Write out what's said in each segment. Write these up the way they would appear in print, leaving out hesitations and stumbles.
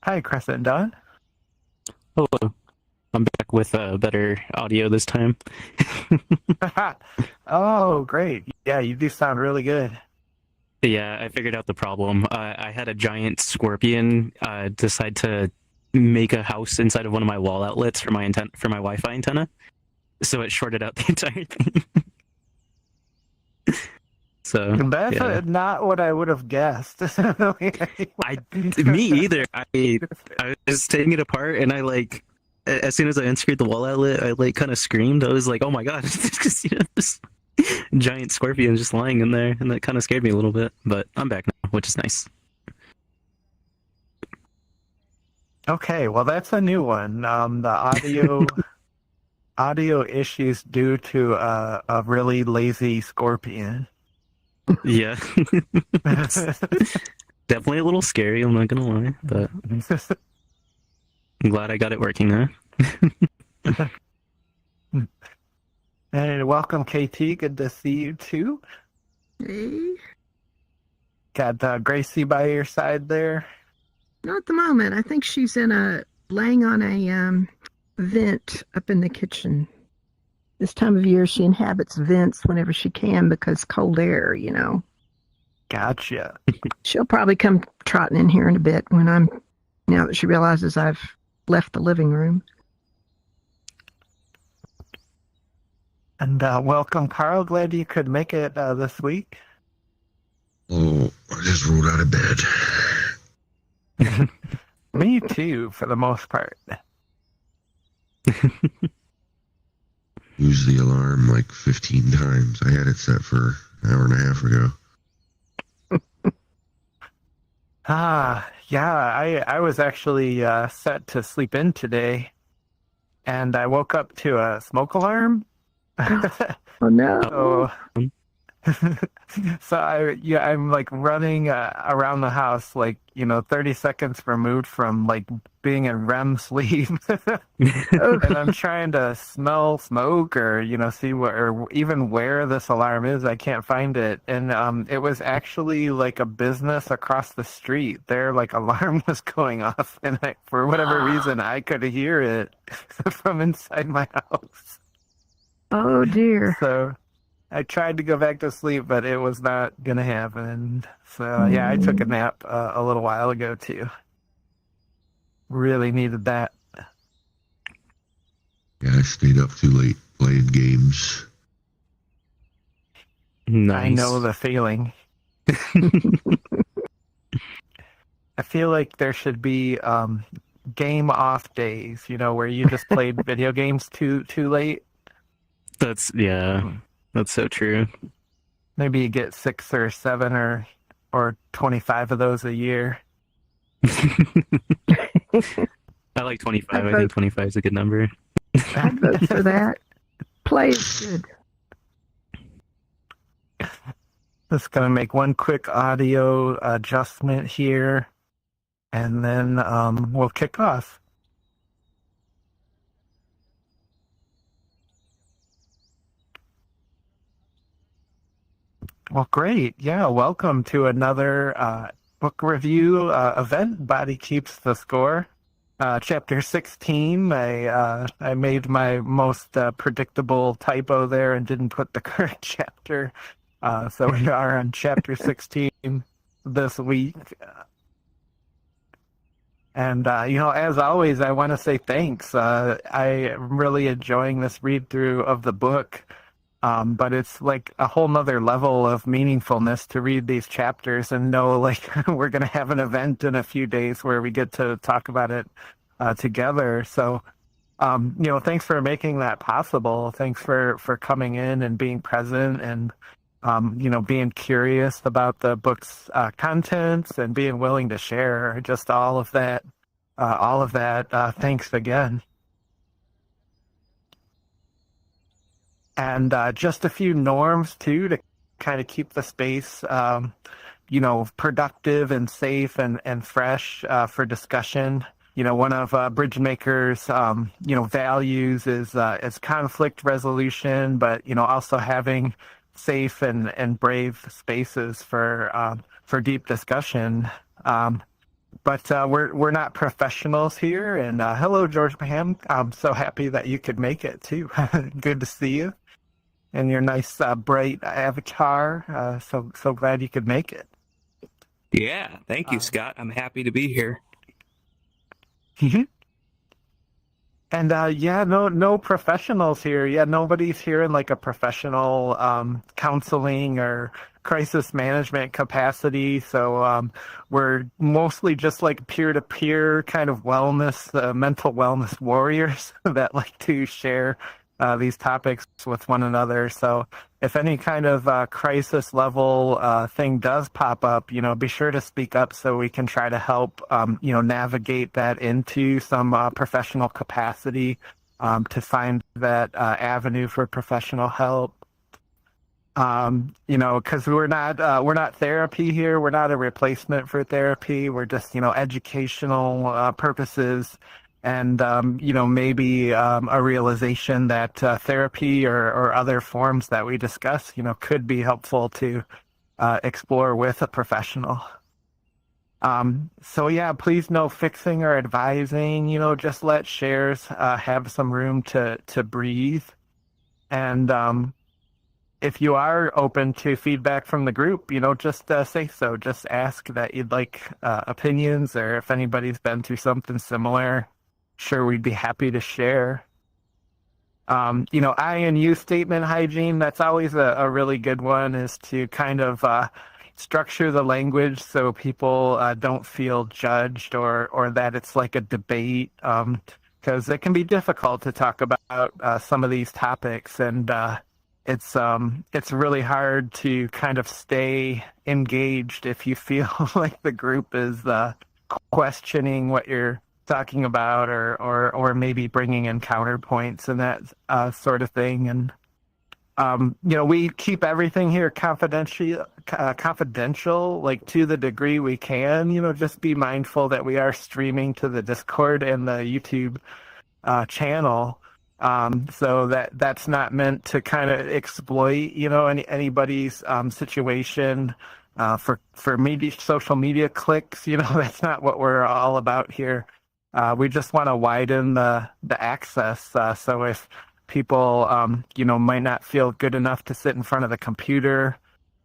Hi, Crescent Dawn. Hello. I'm back with better audio this time. Oh, great. Yeah, you do sound really good. Yeah, I figured out the problem. I had a giant scorpion decide to make a house inside of one of my wall outlets for my Wi-Fi antenna, so it shorted out the entire thing. So That's yeah, not what I would have guessed. I me either. I was taking it apart and as soon as I unscrewed the wall outlet, I kind of screamed. I was like, "Oh my god!" Because this giant scorpion just lying in there, and that kind of scared me a little bit. But I'm back now, which is nice. Okay, well, that's a new one. The audio issues due to a really lazy scorpion. Yeah, it's definitely a little scary. I'm not gonna lie, but I'm glad I got it working now. And welcome, KT. Good to see you too. Eh, Got Gracie by your side there. Not at the moment. I think she's laying on a vent up in the kitchen. This time of year, she inhabits vents whenever she can because cold air. Gotcha. She'll probably come trotting in here in a bit now that she realizes I've left the living room. And welcome, Carl. Glad you could make it this week. Oh, I just rolled out of bed. Me too, for the most part. Used the alarm like 15 times. I had it set for an hour and a half ago. Yeah, I was actually set to sleep in today, and I woke up to a smoke alarm. Oh no. So I'm like running around the house, like 30 seconds removed from like being in REM sleep. And I'm trying to smell smoke or see where or even where this alarm is. I can't find it, and it was actually like a business across the street. Their like alarm was going off, and for whatever reason I could hear it from inside my house. Oh dear. So I tried to go back to sleep, but it was not gonna happen. So yeah, I took a nap a little while ago too. Really needed that. Yeah, I stayed up too late playing games. Nice. I know the feeling. I feel like there should be game off days, where you just played video games too late. That's so true. Maybe you get 6 or 7 or 25 of those a year. I like 25. I think 25 is a good number. I'd vote for that. Play is good. Just gonna make one quick audio adjustment here, and then we'll kick off. Well, great. Yeah, welcome to another book review event. Body Keeps the Score. Chapter 16. I made my most predictable typo there and didn't put the current chapter. So we are on chapter 16 this week. And, as always, I want to say thanks. I am really enjoying this read through of the book. But it's like a whole nother level of meaningfulness to read these chapters and know like we're going to have an event in a few days where we get to talk about it together. So, thanks for making that possible. Thanks for coming in and being present and, being curious about the book's contents and being willing to share just all of that. Thanks again. And just a few norms too to kind of keep the space, productive and safe and fresh for discussion. One of Bridgemaker's, values is conflict resolution, but also having safe and brave spaces for deep discussion. but we're not professionals here. And hello, George Pam. I'm so happy that you could make it too. Good to see you and your nice bright avatar. So glad you could make it. Yeah, thank you, Scott. I'm happy to be here. And yeah, no professionals here. Yeah, nobody's here in like a professional counseling or crisis management capacity. So we're mostly just like peer-to-peer kind of wellness, mental wellness warriors that like to share these topics with one another. So if any kind of crisis level thing does pop up, be sure to speak up so we can try to help, navigate that into some professional capacity to find that avenue for professional help. Because we're not therapy here. We're not a replacement for therapy. We're just, educational purposes. And, maybe a realization that therapy or other forms that we discuss, could be helpful to explore with a professional. So, yeah, please no fixing or advising, just let shares have some room to breathe. And if you are open to feedback from the group, just say so. Just ask that you'd like opinions, or if anybody's been through something similar. Sure, we'd be happy to share. I and you statement hygiene, that's always a really good one, is to kind of structure the language so people don't feel judged or that it's like a debate, because it can be difficult to talk about some of these topics, and it's really hard to kind of stay engaged if you feel like the group is questioning what you're talking about or maybe bringing in counterpoints and that sort of thing. And we keep everything here confidential like to the degree we can. Just be mindful that we are streaming to the Discord and the YouTube channel, so that's not meant to kind of exploit anybody's situation for media, social media clicks. That's not what we're all about here. We just want to widen the access. So if people, might not feel good enough to sit in front of the computer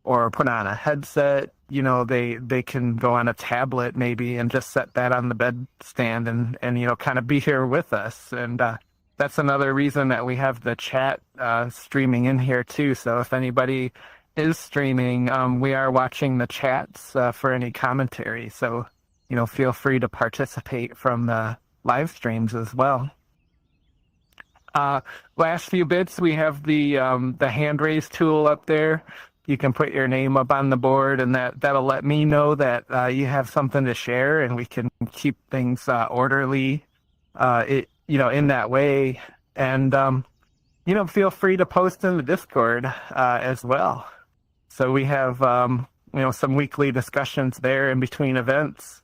or put on a headset, they can go on a tablet maybe and just set that on the bedstand and kind of be here with us. And that's another reason that we have the chat streaming in here too. So if anybody is streaming, we are watching the chats for any commentary. So feel free to participate from the live streams as well. Last few bits, we have the hand raise tool up there. You can put your name up on the board, and that'll let me know that you have something to share, and we can keep things orderly, in that way. And feel free to post in the Discord as well. So we have some weekly discussions there in between events.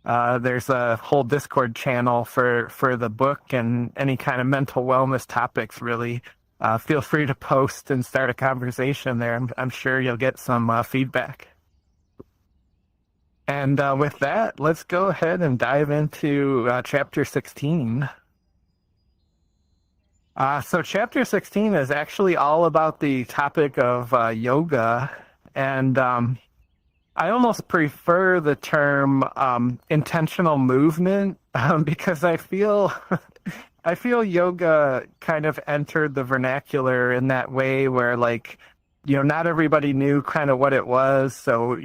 There's a whole Discord channel for the book and any kind of mental wellness topics, really. Feel free to post and start a conversation there. I'm sure you'll get some feedback. And with that, let's go ahead and dive into Chapter 16. So Chapter 16 is actually all about the topic of yoga, and I almost prefer the term intentional movement because I feel yoga kind of entered the vernacular in that way where, like, not everybody knew kind of what it was. So,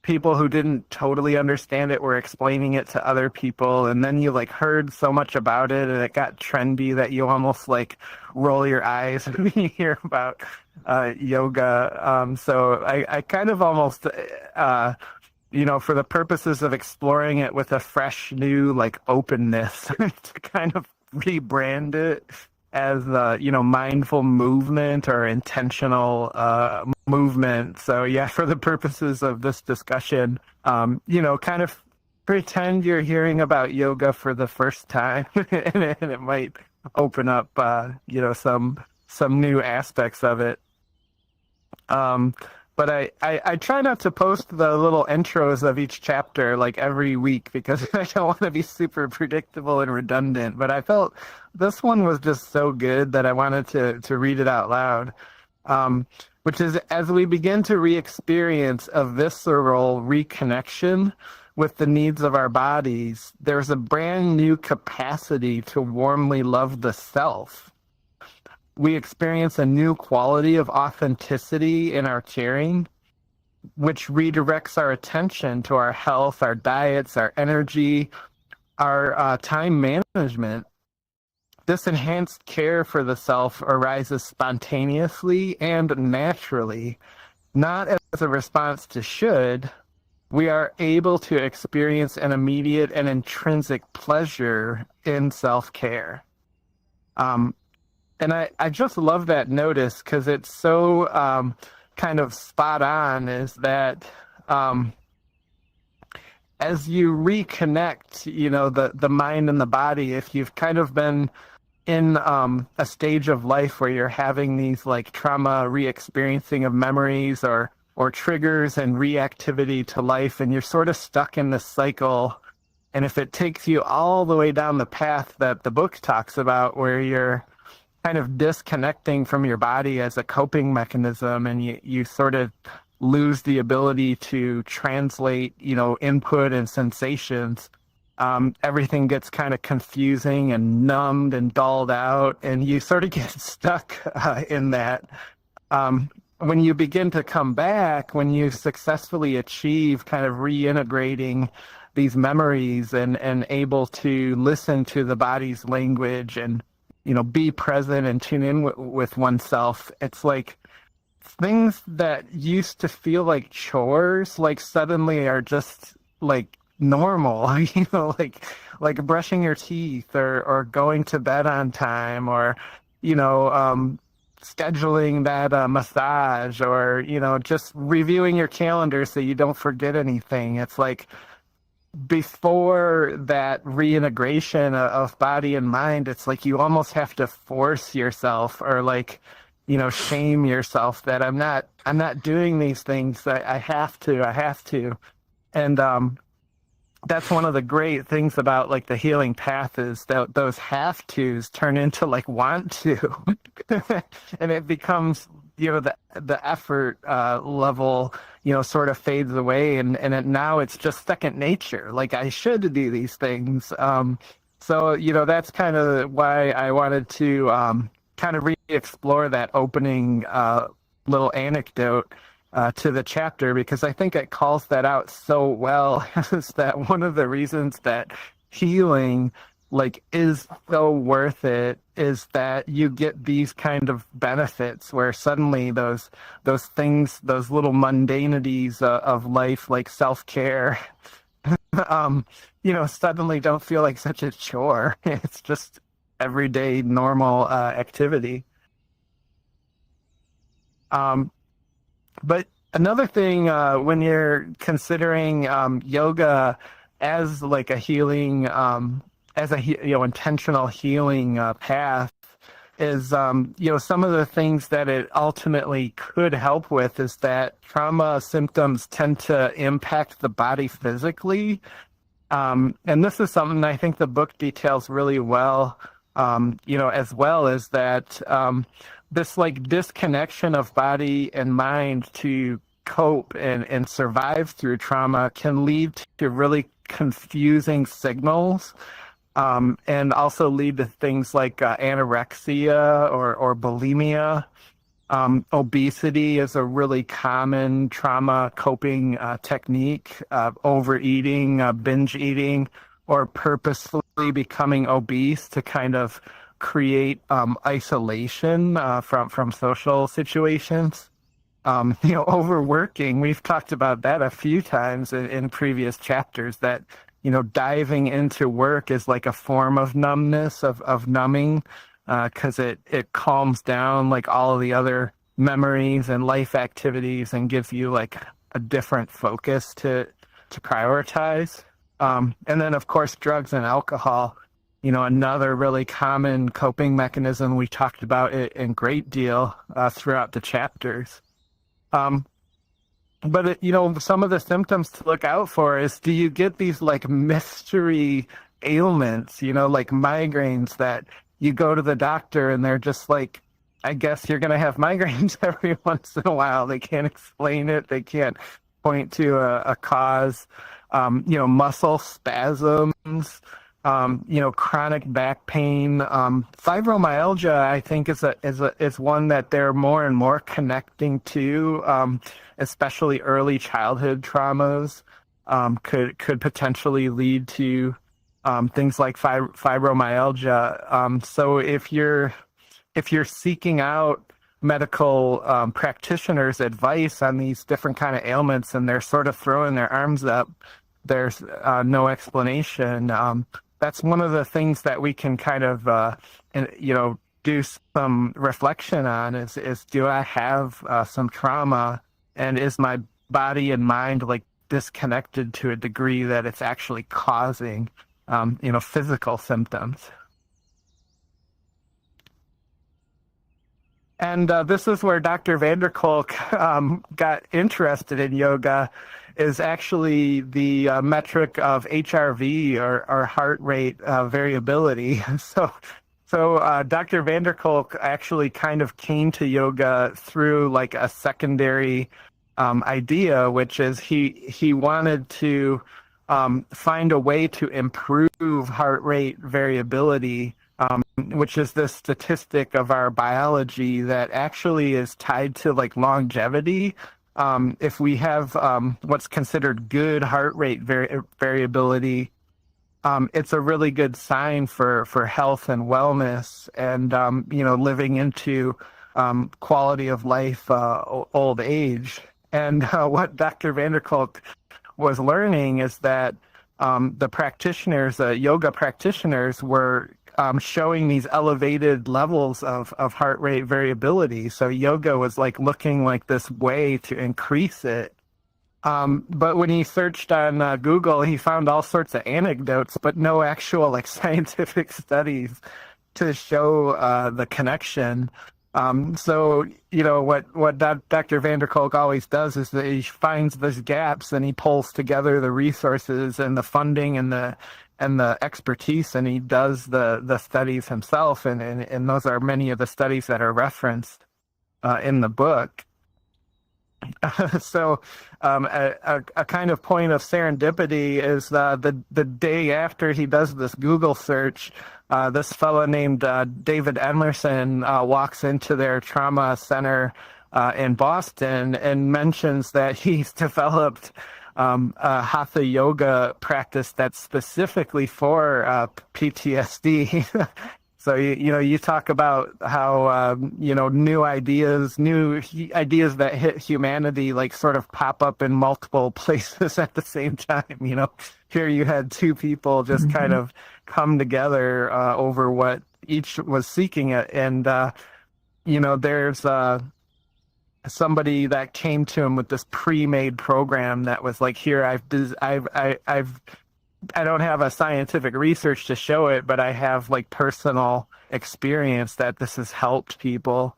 people who didn't totally understand it were explaining it to other people, and then you like heard so much about it and it got trendy that you almost like roll your eyes when you hear about yoga. So I kind of almost for the purposes of exploring it with a fresh new like openness to kind of rebrand it as mindful movement or intentional movement. So yeah, for the purposes of this discussion, kind of pretend you're hearing about yoga for the first time, and it might open up some new aspects of it. But I try not to post the little intros of each chapter like every week because I don't want to be super predictable and redundant. But I felt this one was just so good that I wanted to read it out loud. Which is, as we begin to re-experience a visceral reconnection with the needs of our bodies, there's a brand new capacity to warmly love the self. We experience a new quality of authenticity in our caring, which redirects our attention to our health, our diets, our energy, our time management. This enhanced care for the self arises spontaneously and naturally, not as a response to should. We are able to experience an immediate and intrinsic pleasure in self-care. And I just love that notice because it's so kind of spot on, is that as you reconnect, the mind and the body, if you've kind of been in a stage of life where you're having these like trauma re-experiencing of memories or triggers and reactivity to life, and you're sort of stuck in this cycle, and if it takes you all the way down the path that the book talks about, where you're kind of disconnecting from your body as a coping mechanism, and you sort of lose the ability to translate, input and sensations, everything gets kind of confusing and numbed and dulled out, and you sort of get stuck in that. When you begin to come back, when you successfully achieve kind of reintegrating these memories and able to listen to the body's language and be present and tune in with oneself, it's like things that used to feel like chores, like suddenly are just like normal, like brushing your teeth or going to bed on time, or, scheduling that massage, or, just reviewing your calendar so you don't forget anything. It's like, before that reintegration of body and mind, it's like you almost have to force yourself, or like, shame yourself that I'm not doing these things. I have to. And that's one of the great things about like the healing path, is that those have tos turn into like want to, and it becomes, the effort level, sort of fades away, and now it's just second nature. Like, I should do these things. So, that's kind of why I wanted to kind of re-explore that opening little anecdote to the chapter, because I think it calls that out so well. Is that one of the reasons that healing is so worth it, is that you get these kind of benefits where suddenly those things, those little mundanities of life, like self-care, suddenly don't feel like such a chore. It's just everyday normal activity. But another thing, when you're considering yoga as like a healing, as a intentional healing path, is some of the things that it ultimately could help with is that trauma symptoms tend to impact the body physically, and this is something I think the book details really well. As well as that, this like disconnection of body and mind to cope and survive through trauma can lead to really confusing signals, and also lead to things like anorexia or bulimia. Obesity is a really common trauma coping technique. Overeating, binge eating, or purposefully becoming obese to kind of create isolation from social situations. Overworking, we've talked about that a few times in previous chapters, that diving into work is like a form of numbness, of numbing, because it calms down like all of the other memories and life activities and gives you like a different focus to prioritize. And then, of course, drugs and alcohol, another really common coping mechanism. We talked about it in great deal throughout the chapters. but some of the symptoms to look out for is, do you get these like mystery ailments, like migraines, that you go to the doctor and they're just like, I guess you're going to have migraines every once in a while. They can't explain it. They can't point to a cause. Muscle spasms, chronic back pain. Fibromyalgia, I think, is one that they're more and more connecting to, especially early childhood traumas, could potentially lead to things like fibromyalgia. So if you're seeking out medical practitioners' advice on these different kind of ailments, and they're sort of throwing their arms up, there's no explanation. That's one of the things that we can kind of, do some reflection on is do I have some trauma, and is my body and mind like disconnected to a degree that it's actually causing, physical symptoms. And this is where Dr. van der Kolk got interested in yoga, is actually the metric of HRV, or heart rate variability. So Dr. van der Kolk actually kind of came to yoga through like a secondary idea, which is he wanted to find a way to improve heart rate variability, which is this statistic of our biology that actually is tied to like longevity. If we have what's considered good heart rate variability, it's a really good sign for health and wellness, and living into quality of life, old age. And what Dr. van der Kolk was learning is that the practitioners, yoga practitioners, were showing these elevated levels of heart rate variability. So yoga was like looking like this way to increase it. But when he searched on Google, he found all sorts of anecdotes, but no actual like scientific studies to show the connection. So what Dr. van der Kolk always does is that he finds those gaps and he pulls together the resources and the funding and the expertise, and he does the studies himself, and those are many of the studies that are referenced in the book. So a kind of point of serendipity is the day after he does this Google search, this fellow named David Emerson walks into their trauma center in Boston and mentions that he's developed a hatha yoga practice that's specifically for PTSD. So you talk about how new ideas that hit humanity like sort of pop up in multiple places at the same time. Here you had two people just kind of come together over what each was seeking it, and there's somebody that came to him with this pre-made program that was like, here, I don't have a scientific research to show it, but I have like personal experience that this has helped people.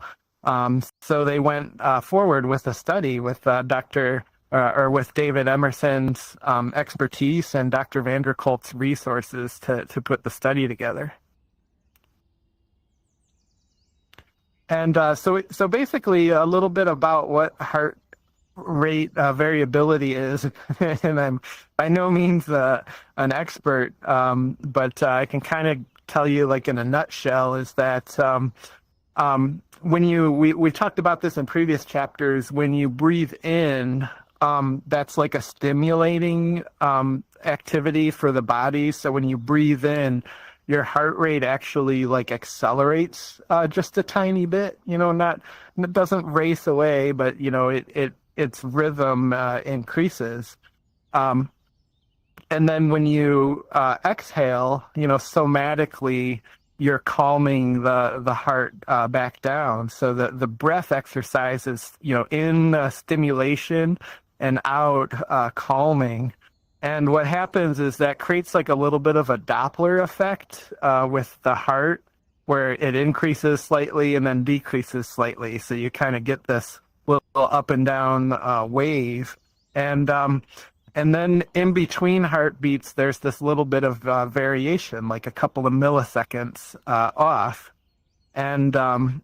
So they went forward with a study with with David Emerson's expertise and Dr. van der Kolk's resources to put the study together. And so basically a little bit about what heart rate variability is, and I'm by no means an expert, but I can kind of tell you, like in a nutshell, is that when we talked about this in previous chapters, when you breathe in, that's like a stimulating activity for the body. So when you breathe in, your heart rate actually like accelerates just a tiny bit. It doesn't race away, but its rhythm increases. And then when you exhale, somatically, you're calming the heart back down. So the breath exercise is, in stimulation and out calming. And what happens is that creates like a little bit of a Doppler effect with the heart, where it increases slightly and then decreases slightly. So you kind of get this little up and down wave, and then in between heartbeats, there's this little bit of variation, like a couple of milliseconds off. And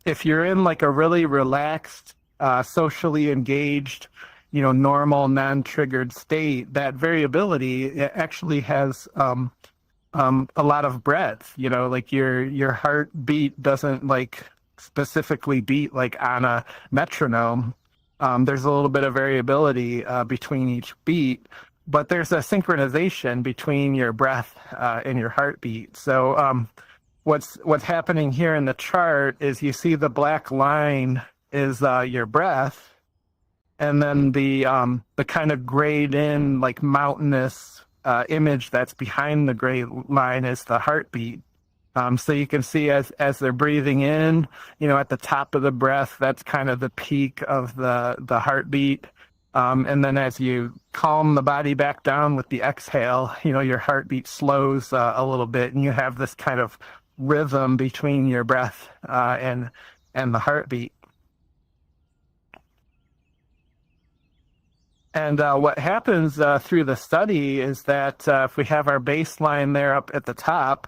if you're in like a really relaxed, socially engaged, normal, non-triggered state, that variability it actually has a lot of breadth. Like your heartbeat doesn't like specifically beat like on a metronome. There's a little bit of variability between each beat, but there's a synchronization between your breath and your heartbeat. So what's happening here in the chart is you see the black line is your breath, and then the kind of grayed in like mountainous image that's behind the gray line is the heartbeat. So you can see as they're breathing in, at the top of the breath, that's kind of the peak of the heartbeat. And then as you calm the body back down with the exhale, your heartbeat slows a little bit, and you have this kind of rhythm between your breath and the heartbeat. And what happens through the study is that if we have our baseline there up at the top,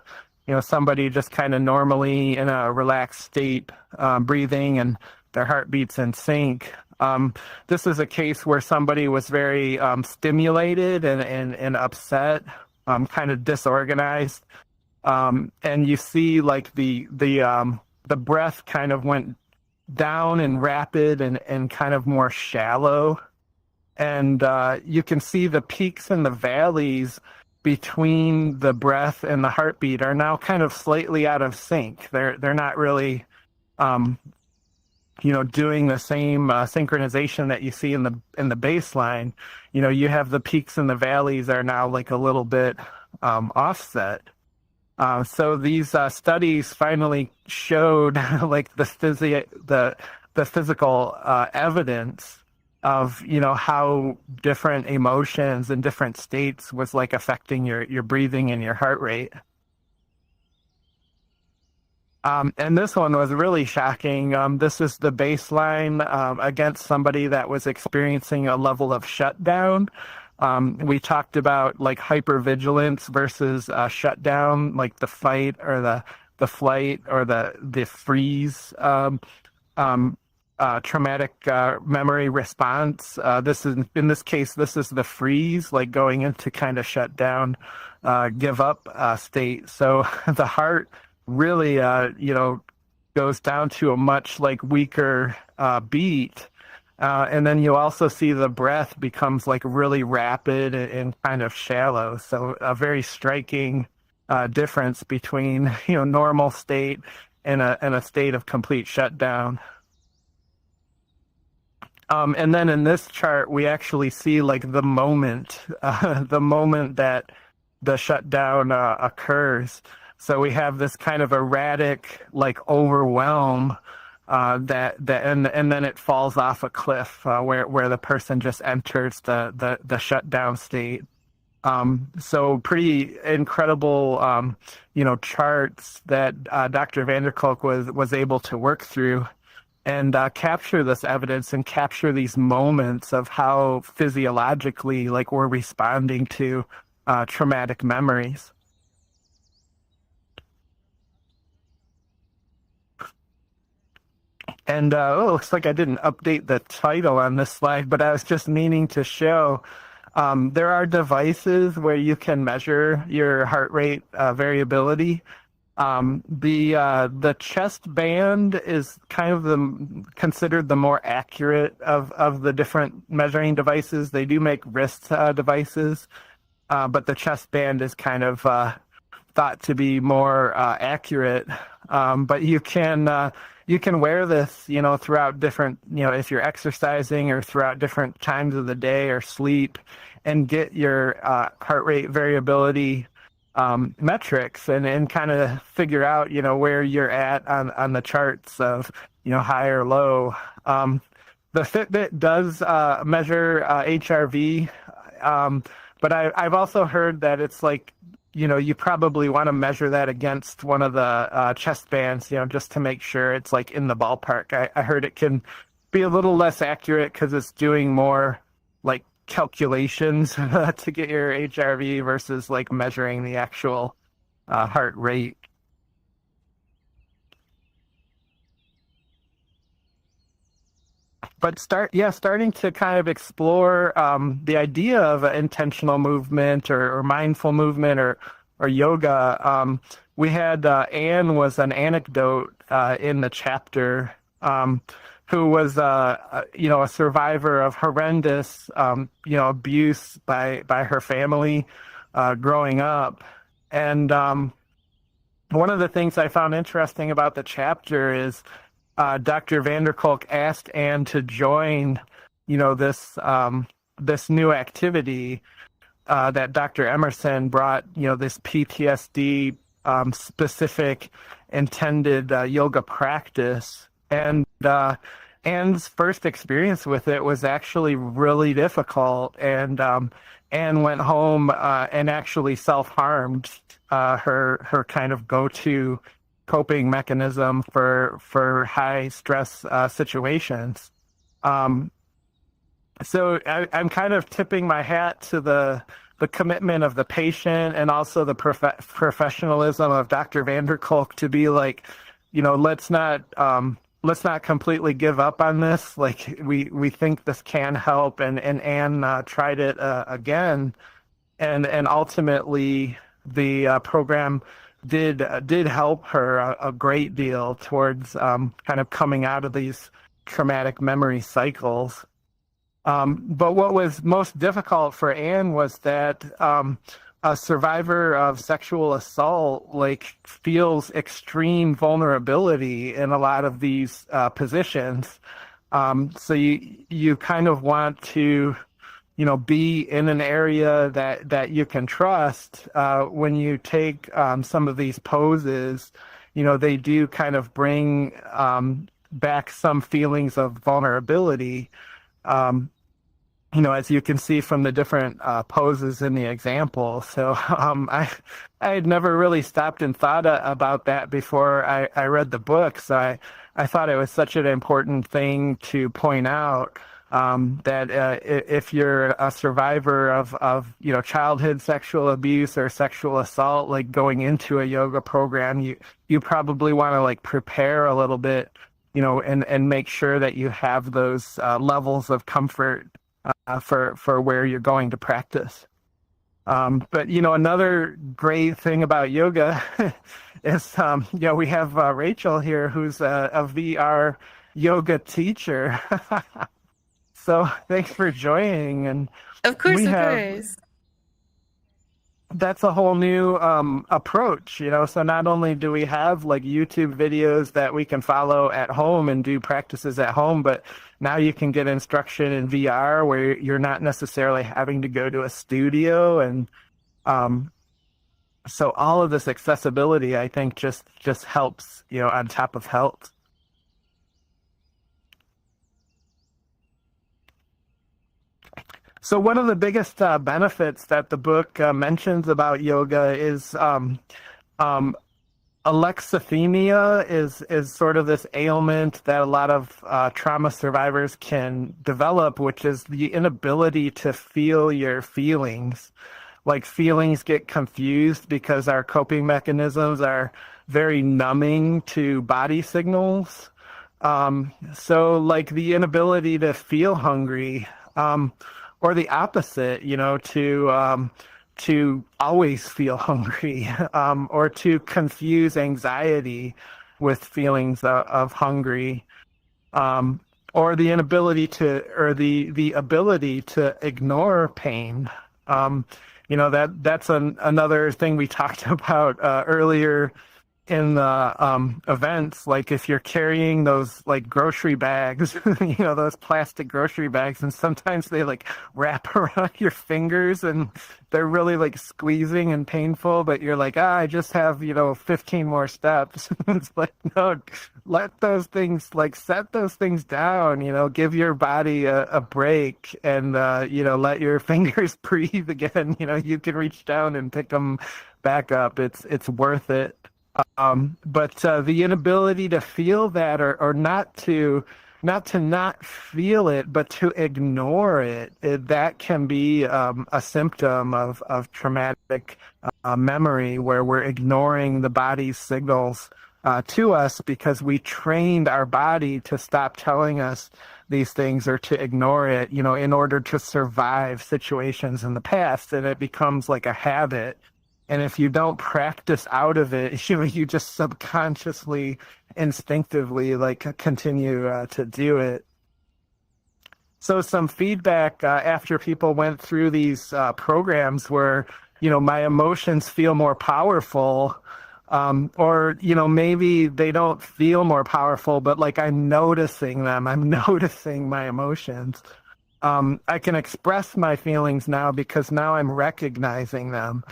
somebody just kind of normally in a relaxed state, breathing and their heartbeats in sync. This is a case where somebody was very stimulated and upset, kind of disorganized. And you see like the breath kind of went down and rapid and kind of more shallow. And you can see the peaks and the valleys between the breath and the heartbeat are now kind of slightly out of sync. They're not really, doing the same synchronization that you see in the baseline. You have the peaks and the valleys are now like a little bit offset. So these studies finally showed like the physical evidence of how different emotions and different states was like affecting your breathing and your heart rate. And this one was really shocking. This is the baseline against somebody that was experiencing a level of shutdown. We talked about like hypervigilance versus shutdown, like the fight or the flight or the freeze. Traumatic memory response. This is in this case, this is the freeze, like going into kind of shutdown, give up state. So the heart really, goes down to a much like weaker beat. And then you also see the breath becomes like really rapid and kind of shallow. So a very striking difference between, normal state and a state of complete shutdown. And then in this chart, we actually see like the moment that the shutdown occurs. So we have this kind of erratic, like overwhelm and then it falls off a cliff where the person just enters the shutdown state. So pretty incredible, charts that Dr. van der Kolk was able to work through and capture this evidence and capture these moments of how physiologically like we're responding to traumatic memories. And it looks like I didn't update the title on this slide, but I was just meaning to show there are devices where you can measure your heart rate variability. The chest band is kind of considered the more accurate of the different measuring devices. They do make wrist devices, but the chest band is kind of thought to be more accurate. But you can wear this, throughout different, if you're exercising or throughout different times of the day or sleep, and get your heart rate variability metrics and kind of figure out, where you're at on the charts of, high or low. The Fitbit does measure HRV, but I've also heard that it's like, you probably want to measure that against one of the chest bands, just to make sure it's like in the ballpark. I heard it can be a little less accurate because it's doing more like calculations to get your HRV versus like measuring the actual heart rate. But starting to kind of explore the idea of intentional movement or mindful movement or yoga. We had Anne was an anecdote in the chapter, who was a survivor of horrendous abuse by her family growing up. And one of the things I found interesting about the chapter is Dr. van der Kolk asked Anne to join, this new activity that Dr. Emerson brought, this PTSD specific intended yoga practice. And Anne's first experience with it was actually really difficult. And Anne went home and actually self-harmed. Her kind of go-to coping mechanism for high stress situations. So I'm kind of tipping my hat to the commitment of the patient and also the professionalism of Dr. van der Kolk to be like, let's not completely give up on this. Like we think this can help, and Anne tried it again, and ultimately the program did help her a great deal towards kind of coming out of these traumatic memory cycles. But what was most difficult for Anne was that a survivor of sexual assault feels extreme vulnerability in a lot of these positions. So you kind of want to be in an area that you can trust. When you take some of these poses, they do kind of bring back some feelings of vulnerability. As you can see from the different poses in the example. So I had never really stopped and thought about that before I read the book. So I thought it was such an important thing to point out. That if you're a survivor of childhood sexual abuse or sexual assault, going into a yoga program, you probably want to prepare a little bit, and make sure that you have those levels of comfort for where you're going to practice. But another great thing about yoga is we have Rachel here, who's a VR yoga teacher. So thanks for joining. And of course. That's a whole new approach, So not only do we have YouTube videos that we can follow at home and do practices at home, but now you can get instruction in VR where you're not necessarily having to go to a studio. And so all of this accessibility, I think, just helps, on top of health. So one of the biggest benefits that the book mentions about yoga is alexithymia is sort of this ailment that a lot of trauma survivors can develop, which is the inability to feel your feelings. Feelings get confused because our coping mechanisms are very numbing to body signals. So the inability to feel hungry, or the opposite, to always feel hungry, or to confuse anxiety with feelings of hungry, or the inability or the ability to ignore pain. That's another thing we talked about earlier in the events. If you're carrying those grocery bags, those plastic grocery bags, and sometimes they wrap around your fingers and they're really squeezing and painful, but you're I just have 15 more steps. It's no, let those things set those things down, give your body a break, and let your fingers breathe again. You can reach down and pick them back up. It's worth it. But the inability to feel that or not to not to not feel it, but to ignore it. That can be a symptom of traumatic memory, where we're ignoring the body's signals to us because we trained our body to stop telling us these things or to ignore it, in order to survive situations in the past. And it becomes like a habit. And if you don't practice out of it, you just subconsciously, instinctively, like, continue to do it. So some feedback after people went through these programs where, my emotions feel more powerful, or, maybe they don't feel more powerful, but like I'm noticing them. I'm noticing my emotions. I can express my feelings now because now I'm recognizing them.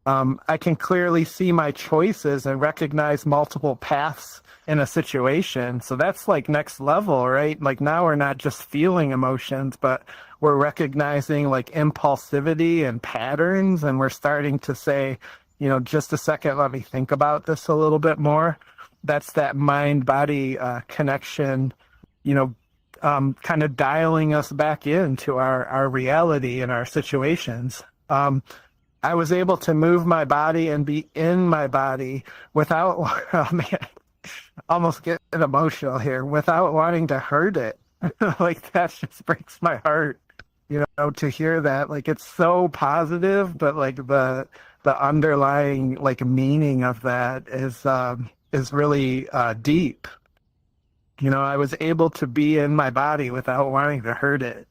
I can clearly see my choices and recognize multiple paths in a situation. So that's like next level, right? Like now we're not just feeling emotions, but we're recognizing like impulsivity and patterns. And we're starting to say, just a second, let me think about this a little bit more. That's that mind-body connection, kind of dialing us back into our reality and our situations. I was able to move my body and be in my body without, oh man, almost getting emotional here, without wanting to hurt it. Like that just breaks my heart, to hear that. Like it's so positive, but like the underlying like meaning of that is really deep. I was able to be in my body without wanting to hurt it.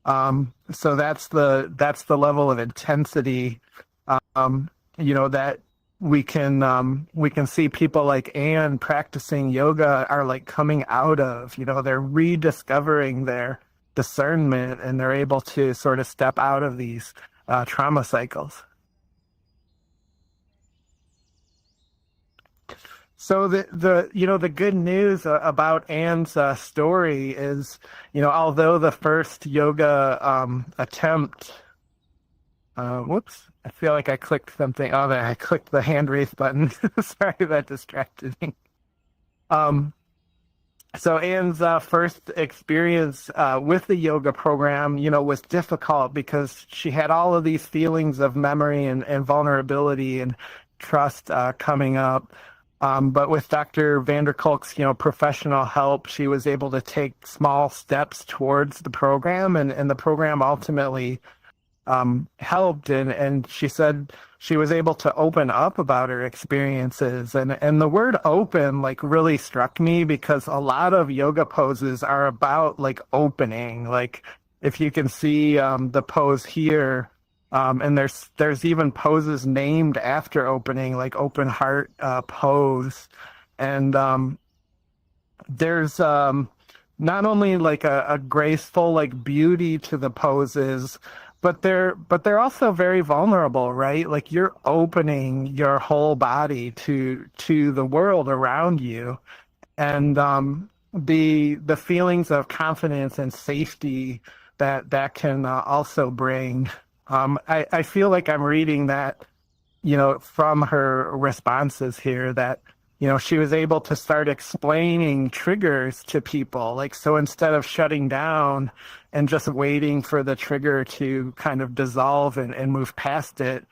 So that's the level of intensity, that we can see people like Anne practicing yoga are like coming out of, they're rediscovering their discernment and they're able to sort of step out of these trauma cycles. So the good news about Anne's story is, although the first yoga attempt, whoops, I feel like I clicked something. Oh, I clicked the hand raise button. Sorry, that distracted me. So Anne's first experience with the yoga program, was difficult because she had all of these feelings of memory and vulnerability and trust coming up. But with Dr. Vanderkolk's, professional help, she was able to take small steps towards the program, and the program ultimately helped. And she said she was able to open up about her experiences. And the word open, like, really struck me because a lot of yoga poses are about, like, opening. Like, if you can see the pose here, and there's even poses named after opening, like open heart pose. And there's not only like a graceful like beauty to the poses, but they're also very vulnerable, right? Like you're opening your whole body to the world around you. And the feelings of confidence and safety that can also bring. I feel like I'm reading that, from her responses here, that, she was able to start explaining triggers to people. Like, so instead of shutting down and just waiting for the trigger to kind of dissolve and move past it,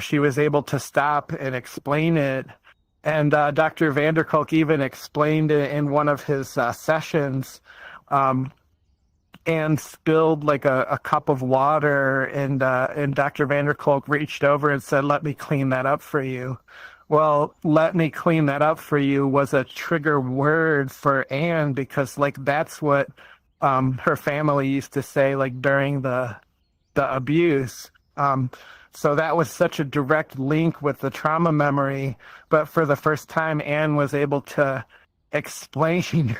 she was able to stop and explain it. And Dr. Vanderkolk even explained it in one of his sessions, and spilled like a cup of water, and Dr. Vanderkolk reached over and said, "Let me clean that up for you." Well, "let me clean that up for you" was a trigger word for Anne, because like that's what her family used to say like during the abuse. So that was such a direct link with the trauma memory. But for the first time, Anne was able to explain,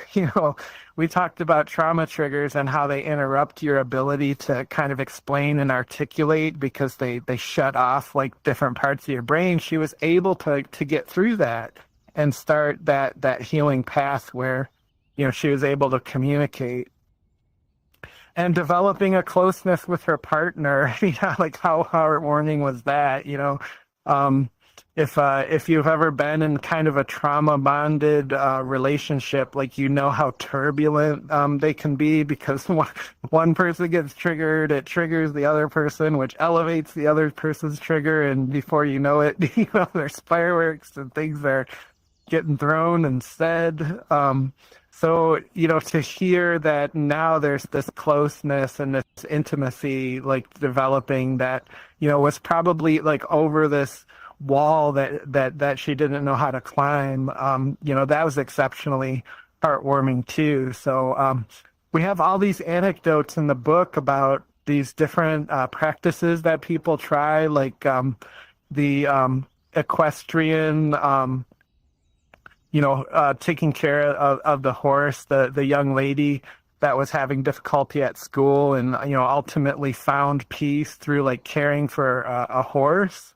we talked about trauma triggers and how they interrupt your ability to kind of explain and articulate because they shut off like different parts of your brain. She was able to get through that and start that healing path where, she was able to communicate. And developing a closeness with her partner, like how heartwarming was that, if you've ever been in kind of a trauma bonded relationship, like how turbulent they can be, because one person gets triggered, it triggers the other person, which elevates the other person's trigger, and before you know it, there's fireworks and things are getting thrown and said. So, to hear that now there's this closeness and this intimacy like developing that, was probably like over this wall that she didn't know how to climb, that was exceptionally heartwarming too. So we have all these anecdotes in the book about these different practices that people try, like the equestrian, taking care of the horse, the young lady that was having difficulty at school and, ultimately found peace through like caring for a horse.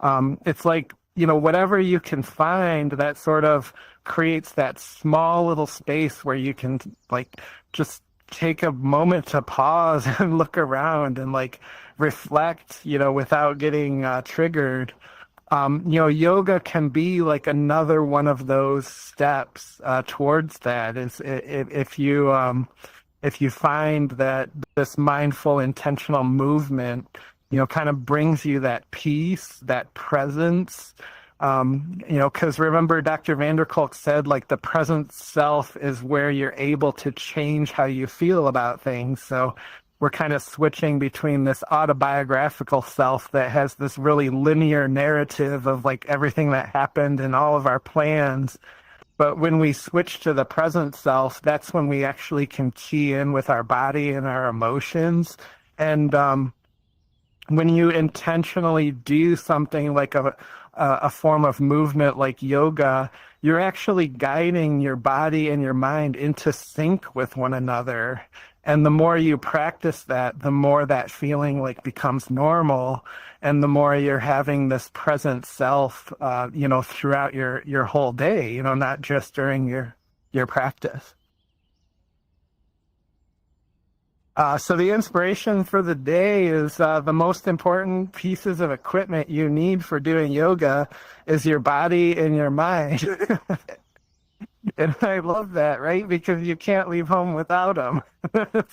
It's like, whatever you can find that sort of creates that small little space where you can like just take a moment to pause and look around and like reflect, without getting triggered. Yoga can be like another one of those steps towards that. Is if you find that this mindful, intentional movement, kind of brings you that peace, that presence. Because remember, Dr. van der Kolk said, like, the present self is where you're able to change how you feel about things. So we're kind of switching between this autobiographical self that has this really linear narrative of like everything that happened and all of our plans. But when we switch to the present self, that's when we actually can key in with our body and our emotions. And when you intentionally do something like a form of movement like yoga, you're actually guiding your body and your mind into sync with one another. And the more you practice that, the more that feeling like becomes normal, and the more you're having this present self, throughout your whole day, not just during your practice. So the inspiration for the day is the most important pieces of equipment you need for doing yoga is your body and your mind. And I love that, right? Because you can't leave home without them.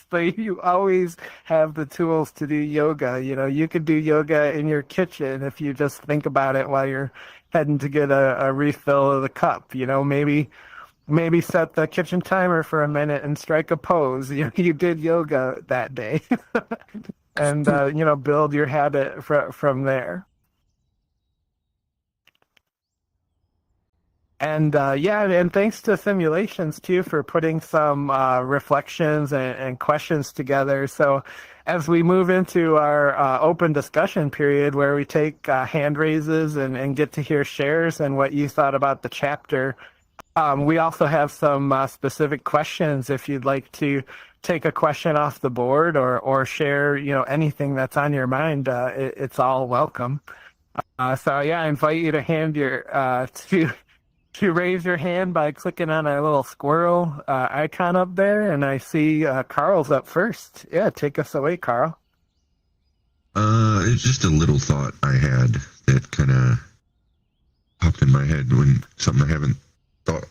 So you always have the tools to do yoga. You could do yoga in your kitchen if you just think about it while you're heading to get a refill of the cup. Maybe set the kitchen timer for a minute and strike a pose. You did yoga that day. And, build your habit from there. And and thanks to Simulations too for putting some reflections and questions together. So as we move into our open discussion period where we take hand raises and get to hear shares and what you thought about the chapter, we also have some specific questions if you'd like to take a question off the board or share anything that's on your mind. It's all welcome. I invite you to to raise your hand by clicking on a little squirrel icon up there, and I see Carl's up first. Yeah, take us away, Carl. It's just a little thought I had that kind of popped in my head when something I haven't thought.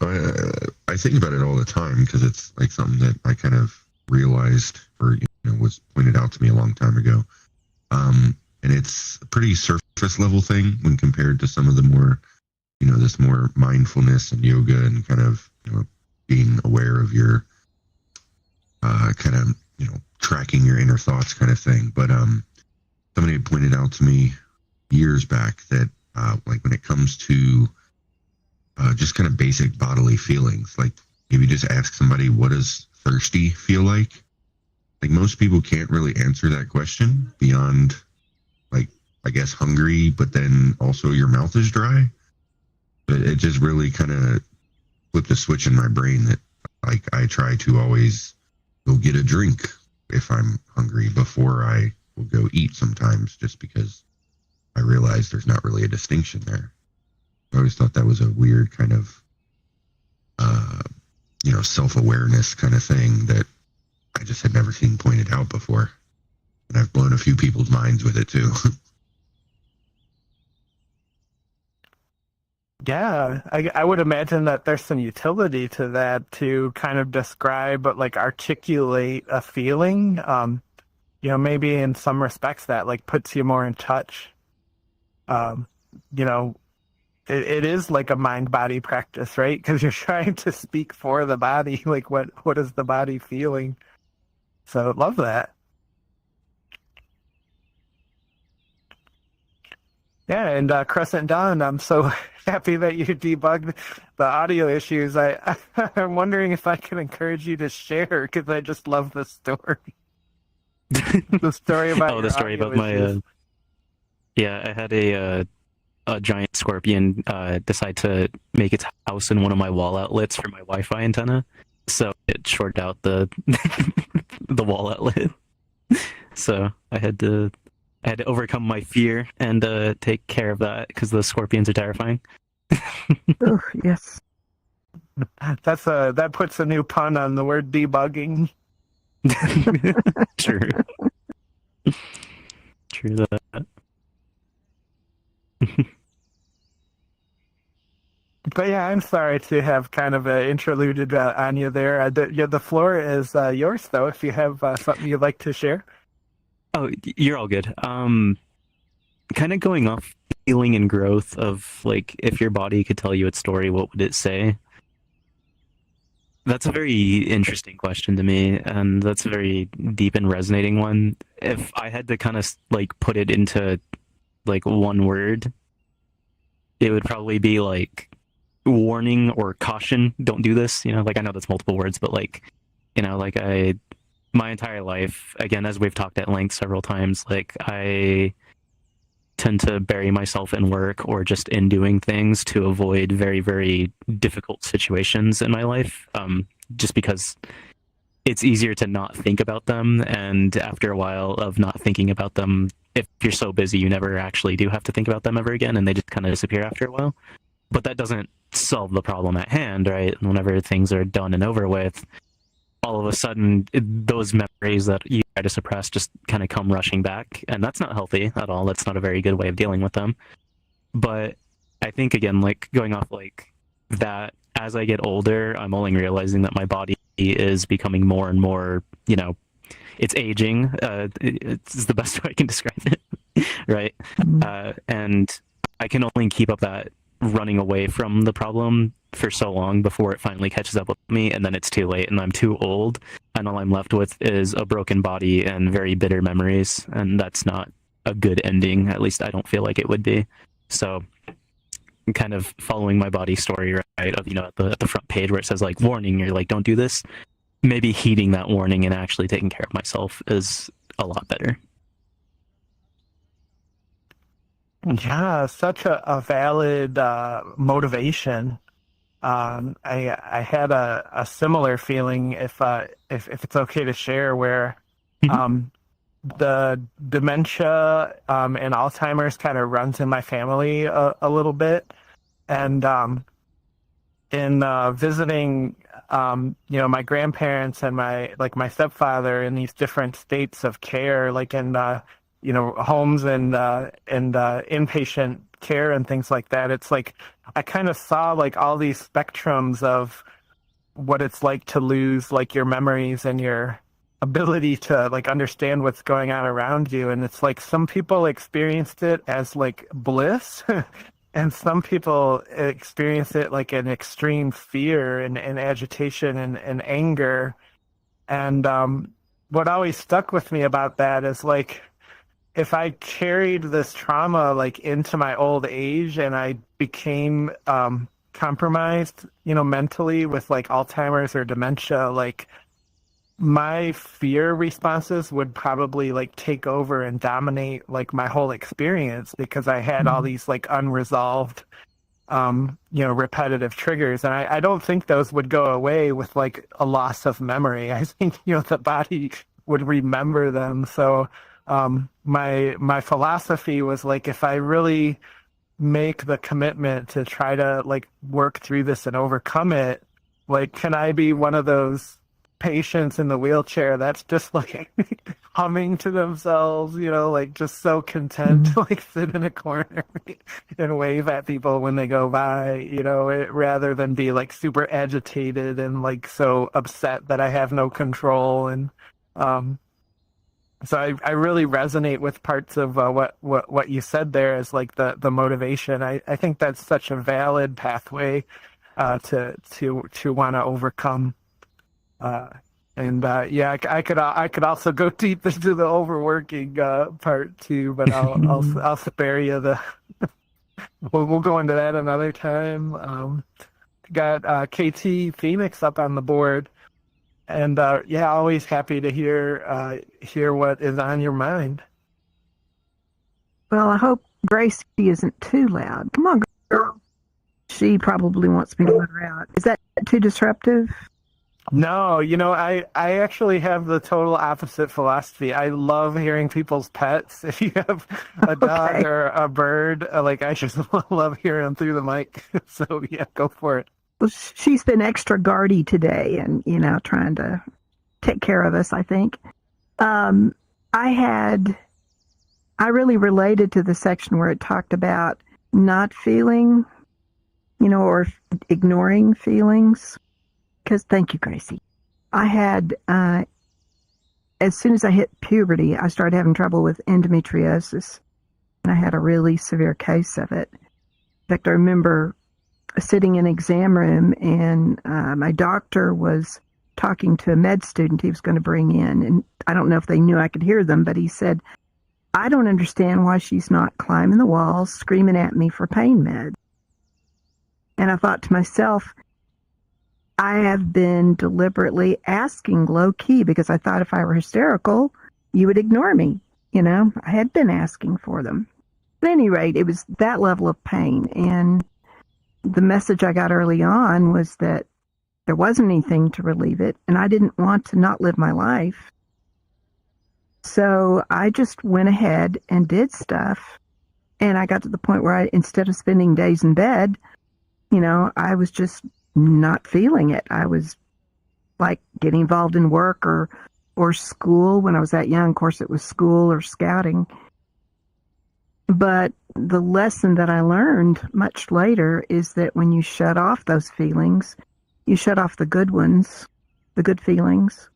I think about it all the time because it's like something that I kind of realized or was pointed out to me a long time ago. And it's a pretty surface level thing when compared to some of the more this more mindfulness and yoga and kind of, being aware of your kind of, tracking your inner thoughts kind of thing. But somebody had pointed out to me years back that like when it comes to just kind of basic bodily feelings, like if you just ask somebody, what does thirsty feel like? Like most people can't really answer that question beyond like, I guess, hungry, but then also your mouth is dry. But it just really kind of flipped a switch in my brain that like I try to always go get a drink if I'm hungry before I will go eat sometimes, just because I realize there's not really a distinction there. I always thought that was a weird kind of, self-awareness kind of thing that I just had never seen pointed out before. And I've blown a few people's minds with it too. Yeah, I would imagine that there's some utility to that to kind of describe, but like articulate a feeling. Maybe in some respects that like puts you more in touch. Um, you know, it is like a mind body practice, right? Because you're trying to speak for the body. Like what is the body feeling? So love that. Yeah, and Crescent Dawn, I'm so happy that you debugged the audio issues. I'm wondering if I can encourage you to share because I just love the story. The story about the story about my yeah, I had a giant scorpion decide to make its house in one of my wall outlets for my Wi-Fi antenna, so it shorted out the the wall outlet. So I had to overcome my fear and take care of that because the scorpions are terrifying. Oh, yes. That puts a new pun on the word debugging. True. True that. But yeah, I'm sorry to have kind of interluded on you there. The floor is yours, though, if you have something you'd like to share. Oh, you're all good. Kind of going off healing and growth of like if your body could tell you its story, what would it say? That's a very interesting question to me, and that's a very deep and resonating one. If I had to kind of like put it into like one word, it would probably be like warning or caution. Don't do this. Like I know that's multiple words, but like, like my entire life, again, as we've talked at length several times, like I tend to bury myself in work or just in doing things to avoid very, very difficult situations in my life, just because it's easier to not think about them. And after a while of not thinking about them, if you're so busy, you never actually do have to think about them ever again, and they just kind of disappear after a while. But that doesn't solve the problem at hand, right? And whenever things are done and over with, all of a sudden, those memories that you try to suppress just kind of come rushing back. And that's not healthy at all. That's not a very good way of dealing with them. But I think, again, like going off like that, as I get older, I'm only realizing that my body is becoming more and more, it's aging. It's the best way I can describe it, right? And I can only keep up that running away from the problem for so long before it finally catches up with me, and then it's too late and I'm too old, and all I'm left with is a broken body and very bitter memories, and that's not a good ending. At least I don't feel like it would be. So kind of following my body story, right, of at the front page where it says like warning, you're like, don't do this, maybe heeding that warning and actually taking care of myself is a lot better. Yeah, such a valid motivation. I had a similar feeling, if it's okay to share, where the dementia and Alzheimer's kind of runs in my family a little bit, and in visiting my grandparents and my stepfather in these different states of care, like in homes and inpatient care and things like that. It's like I kind of saw like all these spectrums of what it's like to lose like your memories and your ability to like understand what's going on around you. And it's like some people experienced it as like bliss and some people experience it like an extreme fear and agitation and anger. And what always stuck with me about that is like, if I carried this trauma like into my old age and I became compromised, mentally with like Alzheimer's or dementia, like my fear responses would probably like take over and dominate like my whole experience because I had all these like unresolved, repetitive triggers. And I don't think those would go away with like a loss of memory. I think, the body would remember them. So my philosophy was like, if I really make the commitment to try to like work through this and overcome it, like, can I be one of those patients in the wheelchair that's just like humming to themselves, like just so content to like sit in a corner and wave at people when they go by, rather than be like super agitated and like so upset that I have no control. And so I really resonate with parts of what you said there as like the motivation. I think that's such a valid pathway to want to overcome. Yeah, I could also go deep into the overworking part too, but I'll spare you the. We'll go into that another time. Got KT Phoenix up on the board, and yeah, always happy to hear what is on your mind. Well, I hope Gracie isn't too loud. Come on, girl. She probably wants me to let her out. Is that too disruptive? No, I actually have the total opposite philosophy. I love hearing people's pets. If you have a dog or a bird, like I just love hearing them through the mic. So yeah, go for it. Well, she's been extra guardy today and, trying to take care of us, I think. I really related to the section where it talked about not feeling, or ignoring feelings. Because, thank you, Gracie. I had, as soon as I hit puberty, I started having trouble with endometriosis. And I had a really severe case of it. In fact, I remember sitting in an exam room and my doctor was talking to a med student he was going to bring in. And I don't know if they knew I could hear them, but he said, I don't understand why she's not climbing the walls, screaming at me for pain meds. And I thought to myself, I have been deliberately asking low key because I thought if I were hysterical, you would ignore me. I had been asking for them. At any rate, it was that level of pain. And the message I got early on was that there wasn't anything to relieve it. And I didn't want to not live my life. So I just went ahead and did stuff. And I got to the point where instead of spending days in bed, I was just not feeling it. I was like getting involved in work or school. When I was that young, of course, it was school or scouting. But the lesson that I learned much later is that when you shut off those feelings, you shut off the good ones, the good feelings.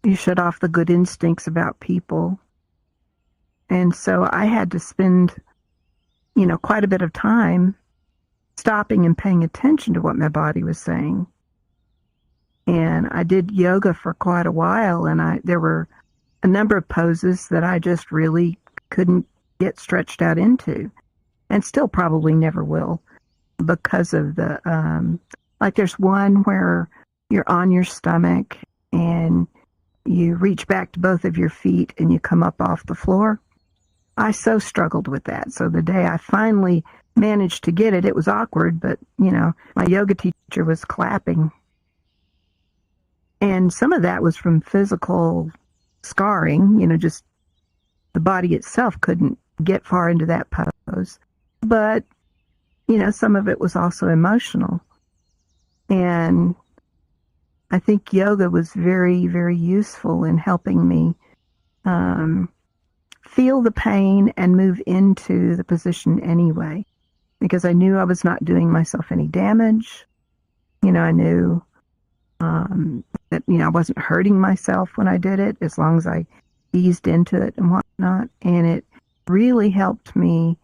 You shut off the good instincts about people. And so I had to spend, quite a bit of time stopping and paying attention to what my body was saying. And I did yoga for quite a while, and there were a number of poses that I just really couldn't get stretched out into, and still probably never will, because of the, like there's one where you're on your stomach and you reach back to both of your feet and you come up off the floor. I so struggled with that. So the day I finally managed to get it, it was awkward, but, my yoga teacher was clapping. And some of that was from physical scarring, just the body itself couldn't get far into that pose. But, some of it was also emotional. And I think yoga was very, very useful in helping me feel the pain and move into the position anyway, because I knew I was not doing myself any damage. I knew that, I wasn't hurting myself when I did it, as long as I eased into it and whatnot. And it really helped me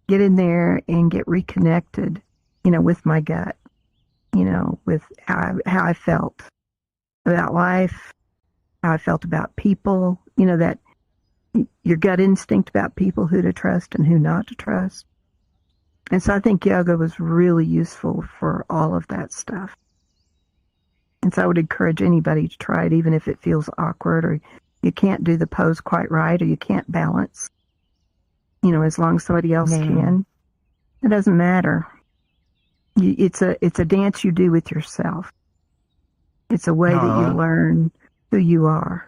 get in there and get reconnected, with my gut, with how I felt about life, how I felt about people, that your gut instinct about people, who to trust and who not to trust. And so I think yoga was really useful for all of that stuff. And so I would encourage anybody to try it, even if it feels awkward or you can't do the pose quite right or you can't balance. As long as somebody else can. It doesn't matter. It's a dance you do with yourself. It's a way that you learn who you are.